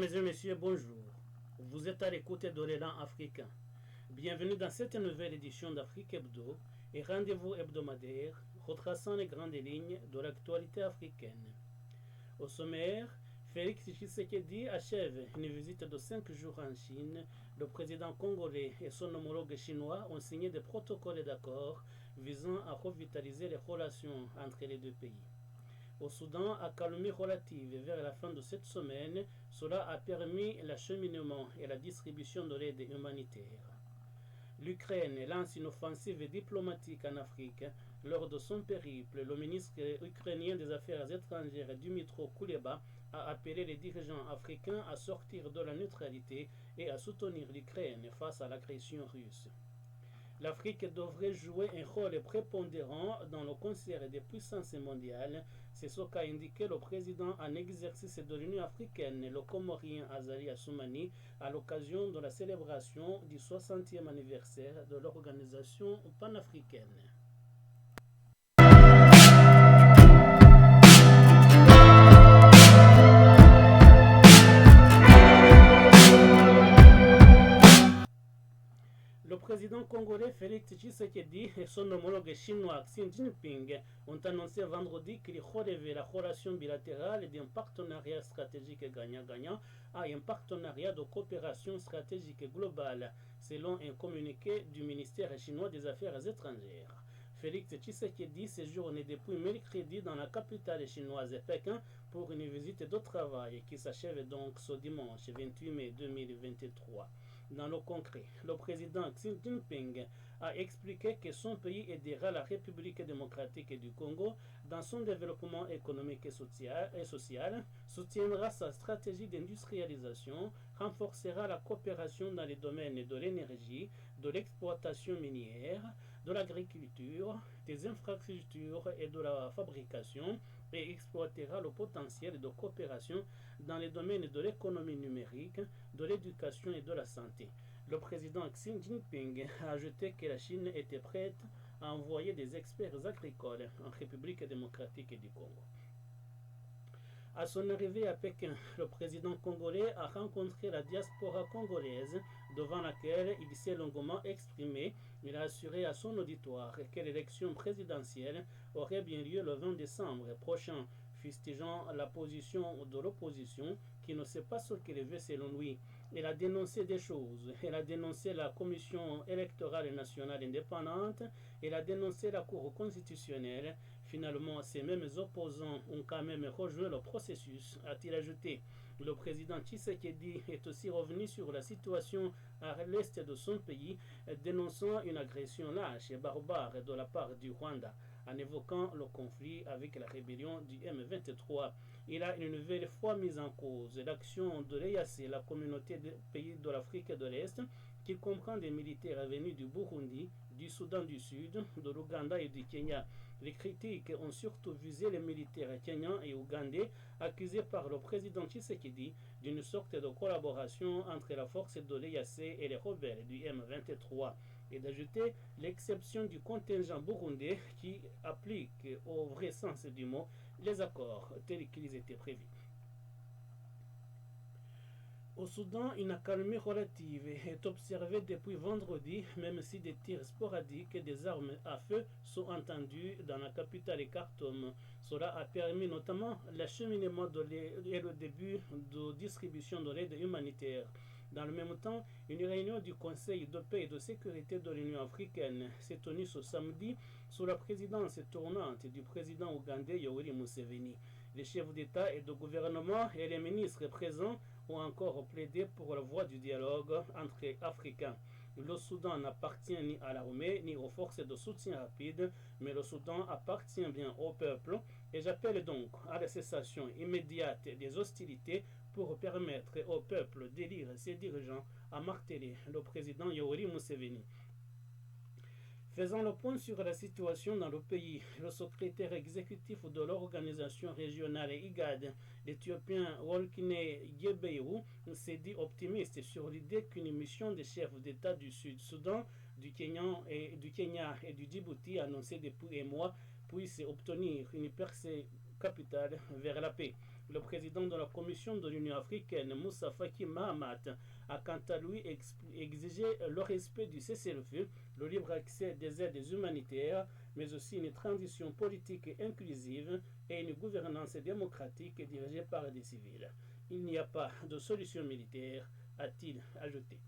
Mesdames et messieurs, bonjour. Vous êtes à l'écoute de l'élan africain. Bienvenue dans cette nouvelle édition d'Afrique Hebdo et rendez-vous hebdomadaire retraçant les grandes lignes de l'actualité africaine. Au sommaire, Félix Tshisekedi achève une visite de 5 jours en Chine. Le président congolais et son homologue chinois ont signé des protocoles d'accord visant à revitaliser les relations entre les deux pays. Au Soudan, accalmie relative vers la fin de cette semaine, cela a permis l'acheminement et la distribution de l'aide humanitaire. L'Ukraine lance une offensive diplomatique en Afrique. Lors de son périple, le ministre ukrainien des Affaires étrangères Dmytro Kuleba a appelé les dirigeants africains à sortir de la neutralité et à soutenir l'Ukraine face à l'agression russe. L'Afrique devrait jouer un rôle prépondérant dans le concert des puissances mondiales. C'est ce qu'a indiqué le président en exercice de l'Union africaine, le Comorien Azali Assoumani, à l'occasion de la célébration du 60e anniversaire de l'organisation panafricaine. Le président congolais Félix Tshisekedi et son homologue chinois Xi Jinping ont annoncé vendredi qu'ils relevaient la relation bilatérale d'un partenariat stratégique gagnant-gagnant à un partenariat de coopération stratégique globale, selon un communiqué du ministère chinois des Affaires étrangères. Félix Tshisekedi séjourne depuis mercredi dans la capitale chinoise Pékin pour une visite de travail qui s'achève donc ce dimanche 28 mai 2023. Dans le concret, le président Xi Jinping a expliqué que son pays aidera la République démocratique du Congo dans son développement économique et social, soutiendra sa stratégie d'industrialisation, renforcera la coopération dans les domaines de l'énergie, de l'exploitation minière, de l'agriculture, des infrastructures et de la fabrication, et exploitera le potentiel de coopération dans les domaines de l'économie numérique, de l'éducation et de la santé. Le président Xi Jinping a ajouté que la Chine était prête à envoyer des experts agricoles en République démocratique du Congo. À son arrivée à Pékin, le président congolais a rencontré la diaspora congolaise devant laquelle il s'est longuement exprimé. Il a assuré à son auditoire que l'élection présidentielle aurait bien lieu le 20 décembre prochain, fustigeant la position de l'opposition qui ne sait pas ce qu'elle veut selon lui. Il a dénoncé des choses. Il a dénoncé la Commission électorale nationale indépendante. Il a dénoncé la Cour constitutionnelle. Finalement, ces mêmes opposants ont quand même rejoint le processus, a-t-il ajouté. Le président Tshisekedi est aussi revenu sur la situation à l'est de son pays, dénonçant une agression lâche et barbare de la part du Rwanda, en évoquant le conflit avec la rébellion du M23. Il a une nouvelle fois mis en cause l'action de l'EAC, la communauté des pays de l'Afrique de l'Est, qui comprend des militaires venus du Burundi, du Soudan du Sud, de l'Ouganda et du Kenya. Les critiques ont surtout visé les militaires kenyans et ougandais accusés par le président Tshisekedi d'une sorte de collaboration entre la force de l'EAC et les rebelles du M23, et d'ajouter l'exception du contingent burundais qui applique au vrai sens du mot les accords tels qu'ils étaient prévus. Au Soudan, une accalmie relative est observée depuis vendredi, même si des tirs sporadiques et des armes à feu sont entendus dans la capitale Khartoum. Cela a permis notamment l'acheminement et le début de distribution de l'aide humanitaire. Dans le même temps, une réunion du Conseil de paix et de sécurité de l'Union africaine s'est tenue ce samedi sous la présidence tournante du président ougandais Yoweri Museveni. Les chefs d'État et de gouvernement et les ministres présents ont encore plaidé pour la voie du dialogue entre Africains. Le Soudan n'appartient ni à l'armée ni aux forces de soutien rapide, mais le Soudan appartient bien au peuple, et j'appelle donc à la cessation immédiate des hostilités pour permettre au peuple d'élire ses dirigeants, a martelé le président Yoweri Museveni. Faisant le point sur la situation dans le pays, le secrétaire exécutif de l'organisation régionale IGAD, l'Éthiopien Wolkine Gebeyehu, s'est dit optimiste sur l'idée qu'une mission des chefs d'État du Sud-Soudan, du Kenya et du Djibouti annoncée depuis un mois puisse obtenir une percée capitale vers la paix. Le président de la Commission de l'Union africaine, Moussa Faki Mahamat, a quant à lui exigé le respect du cessez-le-feu, le libre accès des aides humanitaires, mais aussi une transition politique inclusive et une gouvernance démocratique dirigée par des civils. Il n'y a pas de solution militaire, a-t-il ajouté.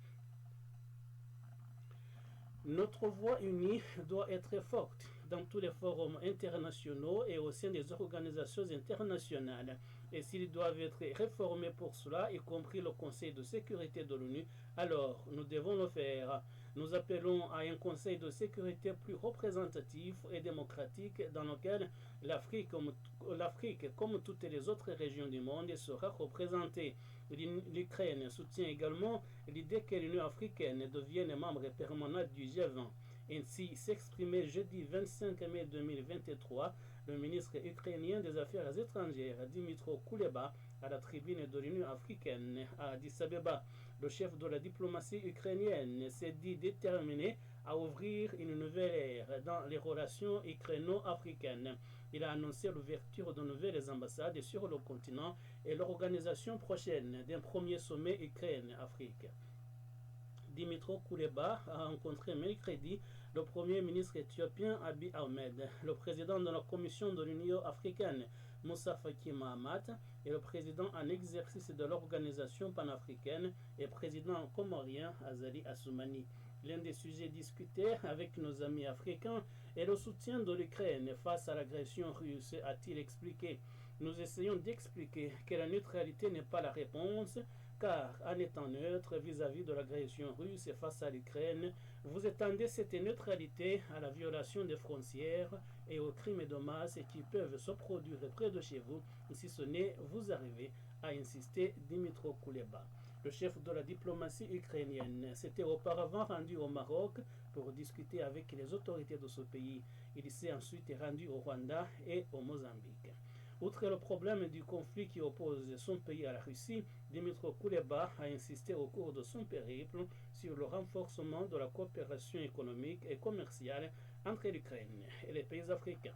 Notre voix unie doit être forte dans tous les forums internationaux et au sein des organisations internationales. Et s'ils doivent être réformés pour cela, y compris le Conseil de sécurité de l'ONU, alors nous devons le faire. Nous appelons à un Conseil de sécurité plus représentatif et démocratique dans lequel l'Afrique, comme toutes les autres régions du monde, sera représentée. L'Ukraine soutient également l'idée que l'Union africaine devienne membre permanent du G20. Ainsi s'exprimait jeudi 25 mai 2023 le ministre ukrainien des Affaires étrangères Dimitro Kuleba à la tribune de l'Union africaine à Addis Abeba. Le chef de la diplomatie ukrainienne s'est dit déterminé à ouvrir une nouvelle ère dans les relations ukraino-africaines. Il a annoncé l'ouverture de nouvelles ambassades sur le continent et l'organisation prochaine d'un premier sommet Ukraine-Afrique. Dimitro Kuleba a rencontré mercredi le premier ministre éthiopien Abiy Ahmed, le président de la Commission de l'Union africaine Moussa Faki Mahamat et le président en exercice de l'organisation panafricaine et président comorien Azali Assoumani. L'un des sujets discutés avec nos amis africains est le soutien de l'Ukraine face à l'agression russe, a-t-il expliqué. Nous essayons d'expliquer que la neutralité n'est pas la réponse, car en étant neutre vis-à-vis de l'agression russe face à l'Ukraine, vous étendez cette neutralité à la violation des frontières et aux crimes de masse qui peuvent se produire près de chez vous, si ce n'est vous arriver, a insisté Dimitro Kuleba. Le chef de la diplomatie ukrainienne s'était auparavant rendu au Maroc pour discuter avec les autorités de ce pays. Il s'est ensuite rendu au Rwanda et au Mozambique. Outre le problème du conflit qui oppose son pays à la Russie, Dimitro Kuleba a insisté au cours de son périple sur le renforcement de la coopération économique et commerciale entre l'Ukraine et les pays africains.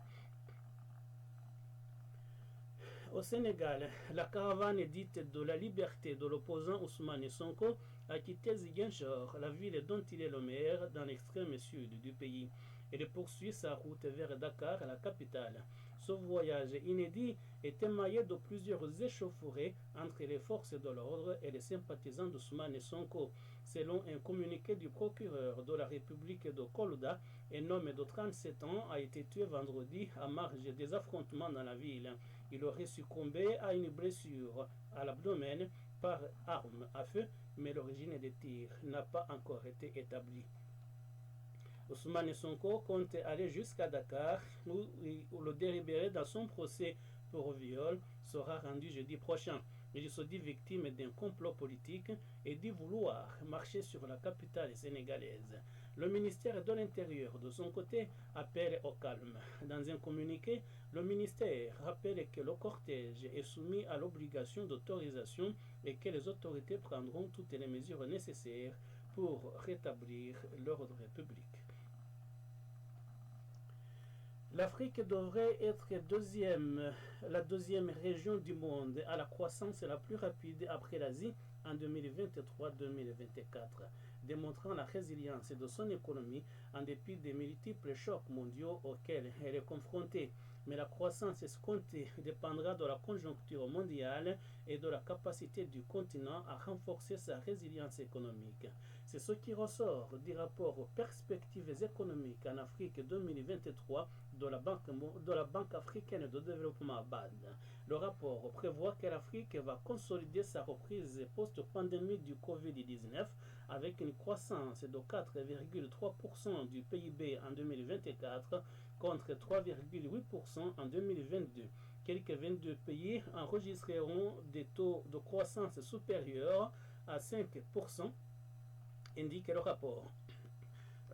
Au Sénégal, la caravane dite de la liberté de l'opposant Ousmane Sonko a quitté Ziguinchor, la ville dont il est le maire, dans l'extrême sud du pays. Elle poursuit sa route vers Dakar, la capitale. Ce voyage inédit est émaillé de plusieurs échauffourées entre les forces de l'ordre et les sympathisants d'Ousmane Sonko. Selon un communiqué du procureur de la République de Kolda, un homme de 37 ans a été tué vendredi à marge des affrontements dans la ville. Il aurait succombé à une blessure à l'abdomen par arme à feu, mais l'origine des tirs n'a pas encore été établie. Ousmane Sonko compte aller jusqu'à Dakar où le délibéré dans son procès pour viol sera rendu jeudi prochain. Il se dit victime d'un complot politique et dit vouloir marcher sur la capitale sénégalaise. Le ministère de l'Intérieur, de son côté, appelle au calme. Dans un communiqué, le ministère rappelle que le cortège est soumis à l'obligation d'autorisation et que les autorités prendront toutes les mesures nécessaires pour rétablir l'ordre public. L'Afrique devrait être la deuxième région du monde à la croissance la plus rapide après l'Asie en 2023-2024, démontrant la résilience de son économie en dépit des multiples chocs mondiaux auxquels elle est confrontée. Mais la croissance escomptée dépendra de la conjoncture mondiale et de la capacité du continent à renforcer sa résilience économique. C'est ce qui ressort du rapport Perspectives économiques en Afrique 2023 de la Banque africaine de développement BAD. Le rapport prévoit que l'Afrique va consolider sa reprise post-pandémie du Covid-19 avec une croissance de 4,3% du PIB en 2024 contre 3,8% en 2022. Quelques 22 pays enregistreront des taux de croissance supérieurs à 5%, indique le rapport.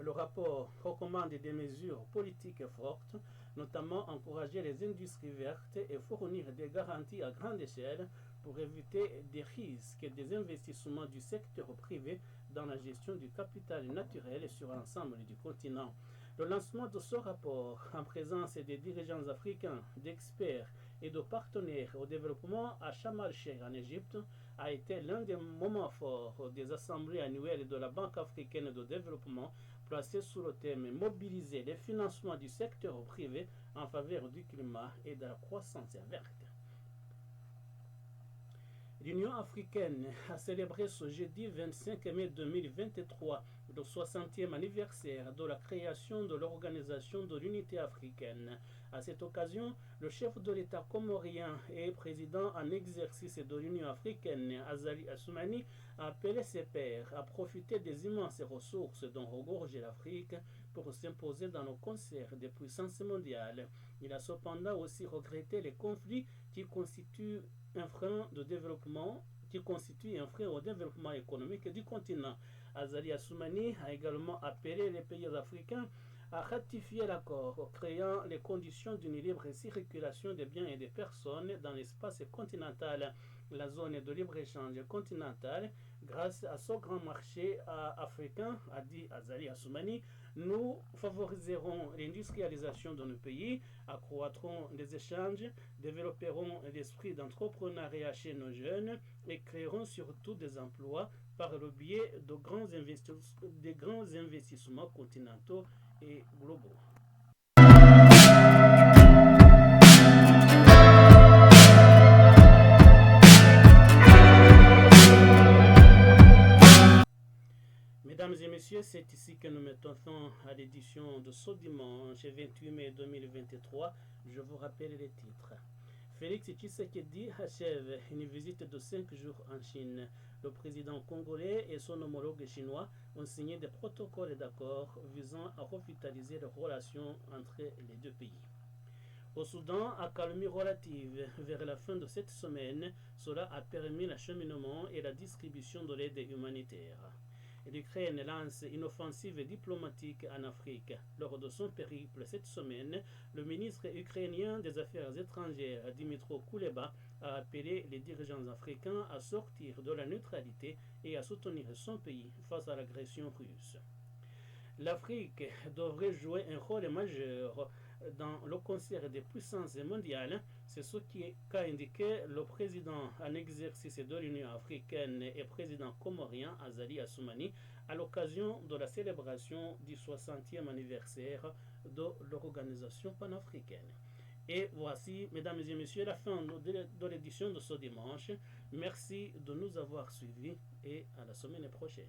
Le rapport recommande des mesures politiques fortes, notamment encourager les industries vertes et fournir des garanties à grande échelle pour éviter des risques et des investissements du secteur privé dans la gestion du capital naturel sur l'ensemble du continent. Le lancement de ce rapport, en présence des dirigeants africains, d'experts et de partenaires au développement à Sharm el-Sheikh en Égypte a été l'un des moments forts des assemblées annuelles de la Banque africaine de développement placée sous le thème mobiliser les financements du secteur privé en faveur du climat et de la croissance verte. L'Union africaine a célébré ce jeudi 25 mai 2023 le 60e anniversaire de la création de l'Organisation de l'Unité africaine. À cette occasion, le chef de l'État comorien et président en exercice de l'Union africaine, Azali Assoumani, a appelé ses pairs à profiter des immenses ressources dont regorge l'Afrique pour s'imposer dans le concert des puissances mondiales. Il a cependant aussi regretté les conflits qui constituent un frein au développement économique du continent. Azali Assoumani a également appelé les pays africains à ratifier l'accord créant les conditions d'une libre circulation des biens et des personnes dans l'espace continental, la zone de libre-échange continentale. Grâce à ce grand marché africain, a dit Azali Assoumani, nous favoriserons l'industrialisation de nos pays, accroîtrons les échanges, développerons l'esprit d'entrepreneuriat chez nos jeunes et créeront surtout des emplois par le biais de grands investissements continentaux et globaux. Mesdames et messieurs, c'est ici que nous mettons fin à l'édition de ce dimanche 28 mai 2023. Je vous rappelle les titres. Félix Tshisekedi achève une visite de 5 jours en Chine. Le président congolais et son homologue chinois ont signé des protocoles d'accord visant à revitaliser les relations entre les deux pays. Au Soudan, accalmie relative vers la fin de cette semaine, cela a permis l'acheminement et la distribution de l'aide humanitaire. L'Ukraine lance une offensive diplomatique en Afrique. Lors de son périple cette semaine, le ministre ukrainien des Affaires étrangères, Dmytro Kuleba, a appelé les dirigeants africains à sortir de la neutralité et à soutenir son pays face à l'agression russe. L'Afrique devrait jouer un rôle majeur dans le concert des puissances mondiales. C'est ce qu'a indiqué le président en exercice de l'Union africaine et président comorien Azali Assoumani à l'occasion de la célébration du 60e anniversaire de l'organisation panafricaine. Et voici, mesdames et messieurs, la fin de l'édition de ce dimanche. Merci de nous avoir suivis et à la semaine prochaine.